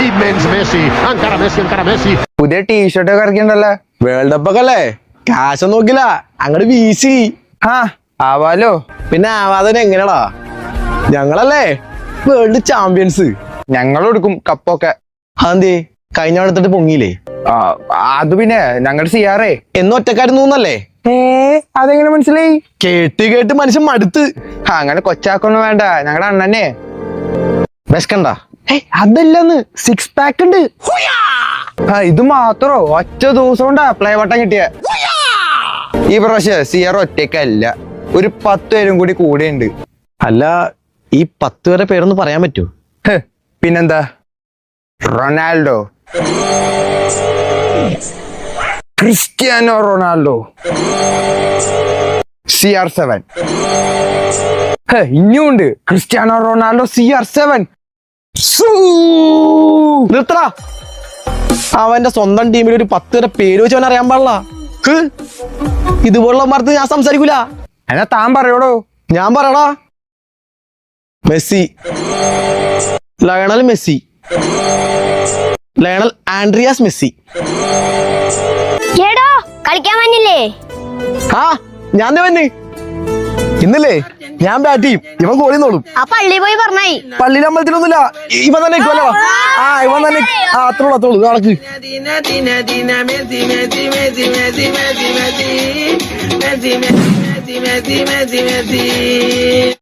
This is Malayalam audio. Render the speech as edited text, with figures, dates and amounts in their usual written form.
Immens Messi, encara Messi. പുതിയ ടീഷർട്ട് ഒക്കെ ഇറക്കിണ്ടല്ലേ? വേൾഡ് കപ്പ് ഒക്കെ അല്ലേ, കാശൊന്നും നോക്കില്ല, അങ്ങോട്ട് വീശി. ആ ആവാലോ. പിന്നെ ആവാതെ എങ്ങനെയാടാ, ഞങ്ങളല്ലേ വേൾഡ് ചാമ്പ്യൻസ്. ഞങ്ങൾ എടുക്കും കപ്പൊക്കെ. അതെന്തേ കഴിഞ്ഞ എടുത്തിട്ട് പൊങ്ങിയില്ലേ? അത് പിന്നെ ഞങ്ങളുടെ സിയാറേ എന്ന് ഒറ്റക്കാരുന്നല്ലേ? അതെങ്ങനെ മനസ്സിലായി? കേട്ട് കേട്ട് മനുഷ്യൻ മടുത്ത്. അങ്ങനെ കൊച്ചാക്കൊന്നും വേണ്ട, ഞങ്ങളുടെ അണ്ണനെ. വിശക്കണ്ട? അതല്ലെന്ന്, 6 പാക്ക് ഉണ്ട്. ഇത് മാത്രോ ഒറ്റ ദിവസം കൊണ്ടാ പ്ലേ ബട്ടൺ കിട്ടിയ. ഈ പ്രാവശ്യം സിയാർ ഒറ്റക്കല്ല, ഒരു 10 പേരും കൂടി കൂടെയുണ്ട്. അല്ല, ഈ 10 പേരെ പേരൊന്ന് പറയാൻ പറ്റൂ? പിന്നെന്താ, റൊണാൾഡോ, ക്രിസ്ത്യാനോ റൊണാൾഡോ, CR7. ഇനിയുണ്ട് ക്രിസ്ത്യാനോ റൊണാൾഡോ CR7. നിർത്തടാ, അവന്റെ സ്വന്തം ടീമിൽ ഒരു 10 പേരെ പേര് വെച്ച് അവൻ അറിയാൻ പാടില്ല. ഇതുപോലുള്ള മരത്ത് ഞാൻ സംസാരിക്കൂല. എന്നാ താൻ പറയോടോ. ഞാൻ പറയടാ, Messi, Lionel Messi, Lionel Andreas Messi. കളിക്കാൻ വന്നില്ലേ? ആ ഞാൻ വന്ന് ഇന്നല്ലേ, ഞാൻ ബാറ്റ് ചെയ്യും, ഇവൻ ഗോളിന്നോളും. ആ പള്ളി പോയി പറഞ്ഞായി. പള്ളിയിൽ അമ്പലത്തിലൊന്നുമില്ല, ഇവൻ തന്നെ ഇരിക്കുമല്ലോ. ഇവൻ തന്നെ അത്രയുള്ളൂ നടക്ക്.